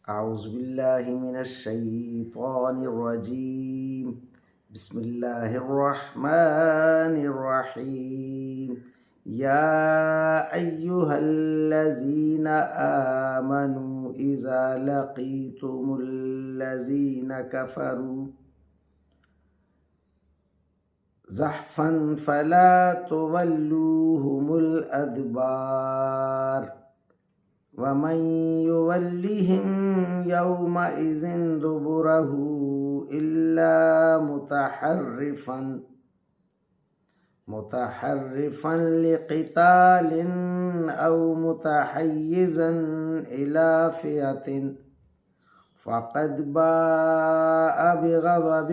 اعوذ باللہ من الشیطان الرجیم بسم اللہ الرحمن الرحیم یا ایہا الذین آمنوا اذا لقیتم الذین کفروا زحفا فلا تولوهم الادبار ومن يولهم يومئذ دبره إلا متحرفا لقتال أو متحيزا إلى فئة فقد باء بغضب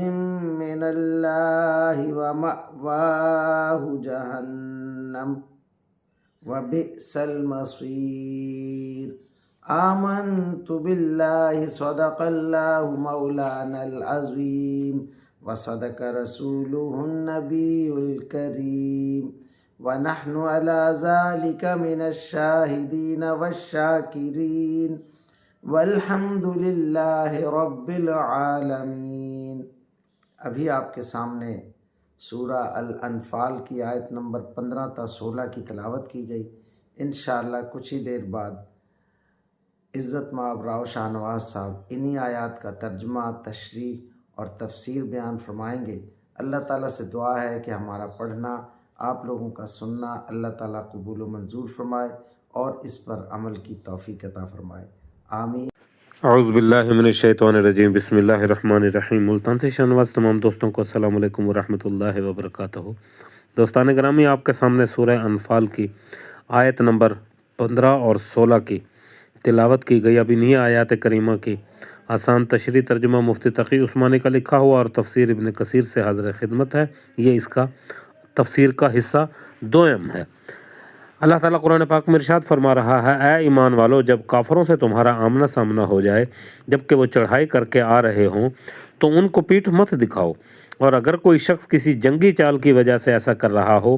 من الله ومأواه جهنم وبئس المصير آمنت بالله صدق الله مولانا العظيم وصدق رسوله النبي الكريم ونحن على ذلك من الشاهدين والشاكرين والحمد لله رب العالمین۔ ابھی آپ کے سامنے سورہ الانفال کی آیت نمبر 15 تا 16 کی تلاوت کی گئی۔ انشاءاللہ کچھ ہی دیر بعد عزت مآب راؤ شاہ نواز صاحب انہی آیات کا ترجمہ، تشریح اور تفسیر بیان فرمائیں گے۔ اللہ تعالیٰ سے دعا ہے کہ ہمارا پڑھنا، آپ لوگوں کا سننا اللہ تعالیٰ قبول و منظور فرمائے اور اس پر عمل کی توفیق عطا فرمائے، آمین۔ اعوذ باللہ من الشیطان الرجیم، بسم اللہ الرحمن الرحیم۔ ملتان سے شہنواز تمام دوستوں کو السلام علیکم ورحمۃ اللہ وبرکاتہ۔ دوستان گرامی، آپ کے سامنے سورہ انفال کی آیت نمبر 15 اور 16 کی تلاوت کی گئی۔ اب انہی آیات کریمہ کی آسان تشریح ترجمہ مفتی تقی عثمانی کا لکھا ہوا اور تفسیر ابن کثیر سے حاضر خدمت ہے۔ یہ اس کا تفسیر کا حصہ دوم ہے۔ اللہ تعالیٰ قرآن پاک میں ارشاد فرما رہا ہے، اے ایمان والو، جب کافروں سے تمہارا آمنا سامنا ہو جائے جبکہ وہ چڑھائی کر کے آ رہے ہوں تو ان کو پیٹھ مت دکھاؤ، اور اگر کوئی شخص کسی جنگی چال کی وجہ سے ایسا کر رہا ہو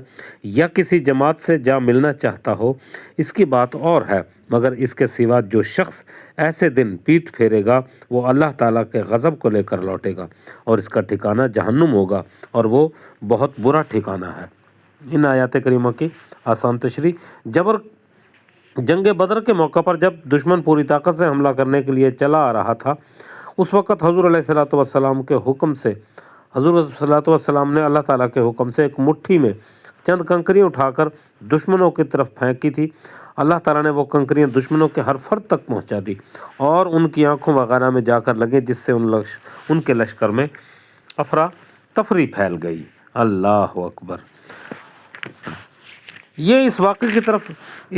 یا کسی جماعت سے جا ملنا چاہتا ہو، اس کی بات اور ہے، مگر اس کے سوا جو شخص ایسے دن پیٹھ پھیرے گا وہ اللہ تعالیٰ کے غضب کو لے کر لوٹے گا اور اس کا ٹھکانہ جہنم ہوگا اور وہ بہت برا ٹھکانہ ہے۔ ان آیات کریمہ کی آسان تشریح۔ جنگ بدر کے موقع پر جب دشمن پوری طاقت سے حملہ کرنے کے لیے چلا آ رہا تھا، اس وقت حضور علیہ الصلوۃ والسلام کے حکم سے حضور صلی اللہ علیہ وسلم نے اللہ تعالیٰ کے حکم سے ایک مٹھی میں چند کنکریاں اٹھا کر دشمنوں کی طرف پھینکی تھی۔ اللہ تعالیٰ نے وہ کنکریاں دشمنوں کے ہر فرد تک پہنچا دی اور ان کی آنکھوں وغیرہ میں جا کر لگیں، جس سے ان کے لشکر میں افراتفری پھیل گئی۔ اللہ اکبر۔ یہ اس واقعے کی طرف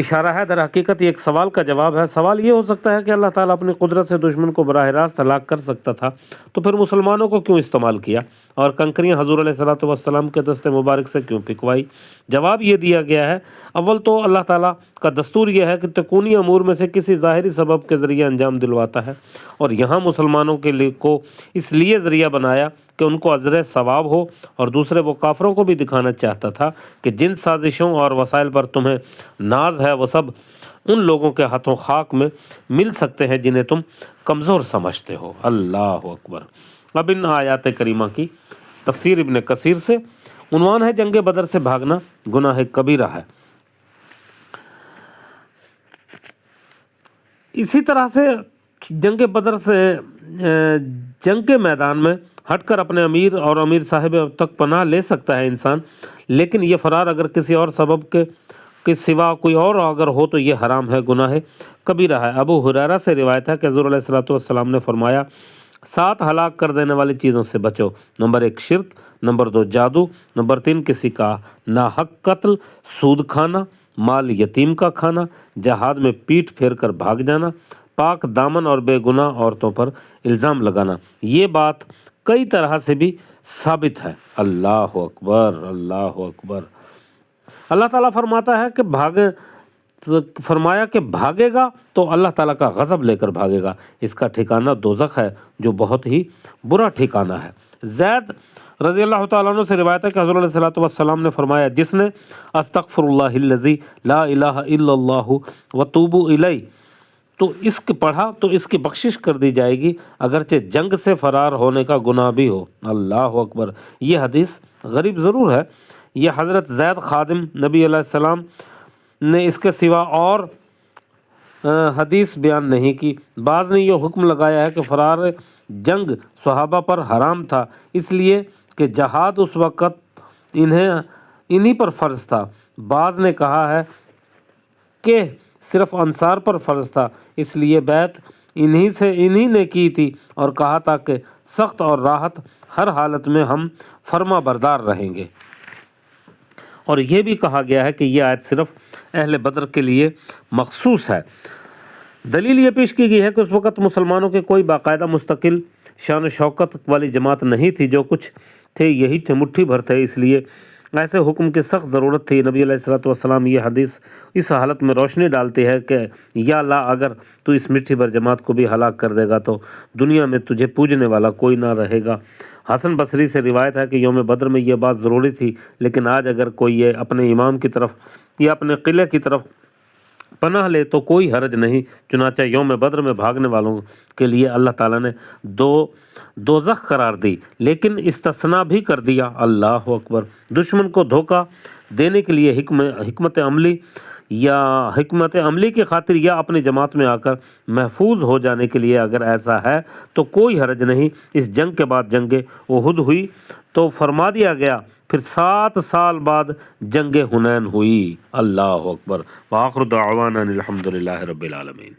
اشارہ ہے۔ در حقیقت یہ ایک سوال کا جواب ہے۔ سوال یہ ہو سکتا ہے کہ اللہ تعالیٰ اپنی قدرت سے دشمن کو براہ راست ہلاک کر سکتا تھا تو پھر مسلمانوں کو کیوں استعمال کیا اور کنکریاں حضور علیہ الصلوۃ والسلام کے دست مبارک سے کیوں پھکوائی؟ جواب یہ دیا گیا ہے، اول تو اللہ تعالیٰ کا دستور یہ ہے کہ تکونی امور میں سے کسی ظاہری سبب کے ذریعے انجام دلواتا ہے، اور یہاں مسلمانوں کے لیے کو اس لیے ذریعہ بنایا کہ ان کو اجر ثواب ہو، اور دوسرے وہ کافروں کو بھی دکھانا چاہتا تھا کہ جن سازشوں اور وسائل پر تمہیں ناز ہے وہ سب ان لوگوں کے ہاتھوں خاک میں مل سکتے ہیں جنہیں تم کمزور سمجھتے ہو۔ اللہ اکبر۔ اب ان آیات کریمہ کی تفسیر ابن کثیر سے۔ عنوان ہے جنگ بدر سے بھاگنا گناہ کبیرہ ہے۔ اسی طرح سے جنگ بدر سے جنگ کے میدان میں ہٹ کر اپنے امیر اور امیر صاحب تک پناہ لے سکتا ہے انسان، لیکن یہ فرار اگر کسی اور سبب کے سوا کوئی اور اگر ہو تو یہ حرام ہے، گناہ کبیرہ ہے۔ ابو ہریرہ سے روایت ہے کہ حضور علیہ الصلوۃ والسلام نے فرمایا، 7 ہلاک کر دینے والی چیزوں سے بچو۔ نمبر 1 شرک، نمبر 2 جادو، نمبر 3 کسی کا ناحق قتل، سود کھانا، مال یتیم کا کھانا، جہاد میں پیٹھ پھیر کر بھاگ جانا، پاک دامن اور بے گناہ عورتوں پر الزام لگانا۔ یہ بات کئی طرح سے بھی ثابت ہے۔ اللہ اکبر، اللہ اکبر۔ اللہ تعالیٰ فرماتا ہے کہ بھاگے گا تو اللہ تعالیٰ کا غضب لے کر بھاگے گا، اس کا ٹھکانہ دوزخ ہے جو بہت ہی برا ٹھکانہ ہے۔ زید رضی اللہ تعالیٰ عنہ سے روایت ہے کہ حضور علیہ الصلوۃ والسلام نے فرمایا، جس نے استغفر اللہ الذی لا الہ الا اللہ وتوبوا الیہ تو اس کی پڑھا تو اس کی بخشش کر دی جائے گی اگرچہ جنگ سے فرار ہونے کا گناہ بھی ہو۔ اللہ اکبر۔ یہ حدیث غریب ضرور ہے، یہ حضرت زید خادم نبی علیہ السلام نے اس کے سوا اور حدیث بیان نہیں کی۔ بعض نے یہ حکم لگایا ہے کہ فرار جنگ صحابہ پر حرام تھا اس لیے کہ جہاد اس وقت انہی پر فرض تھا۔ بعض نے کہا ہے کہ صرف انصار پر فرض تھا اس لیے بیعت انہی نے کی تھی اور کہا تھا کہ سخت اور راحت ہر حالت میں ہم فرما بردار رہیں گے۔ اور یہ بھی کہا گیا ہے کہ یہ آیت صرف اہل بدر کے لیے مخصوص ہے۔ دلیل یہ پیش کی گئی ہے کہ اس وقت مسلمانوں کے کوئی باقاعدہ مستقل شان و شوکت والی جماعت نہیں تھی، جو کچھ تھے یہی تھے، مٹھی بھر تھے، اس لیے ایسے حکم کی سخت ضرورت تھی۔ نبی علیہ الصلوۃ والسلام یہ حدیث اس حالت میں روشنی ڈالتی ہے کہ یا اللہ اگر تو اس مٹھی بھر جماعت کو بھی ہلاک کر دے گا تو دنیا میں تجھے پوجنے والا کوئی نہ رہے گا۔ حسن بصری سے روایت ہے کہ یوم بدر میں یہ بات ضروری تھی، لیکن آج اگر کوئی یہ اپنے امام کی طرف یا اپنے قلعے کی طرف پناہ لے تو کوئی حرج نہیں۔ چنانچہ یوم بدر میں بھاگنے والوں کے لیے اللہ تعالیٰ نے دوزخ قرار دی، لیکن استثناء بھی کر دیا۔ اللہ اکبر۔ دشمن کو دھوکہ دینے کے لیے حکمت عملی کی خاطر یا اپنی جماعت میں آ کر محفوظ ہو جانے کے لیے اگر ایسا ہے تو کوئی حرج نہیں۔ اس جنگ کے بعد جنگ احد ہوئی تو فرما دیا گیا، پھر 7 سال بعد جنگ حنین ہوئی۔ اللہ اکبر۔ وآخر دعوانا الحمدللہ رب العالمین۔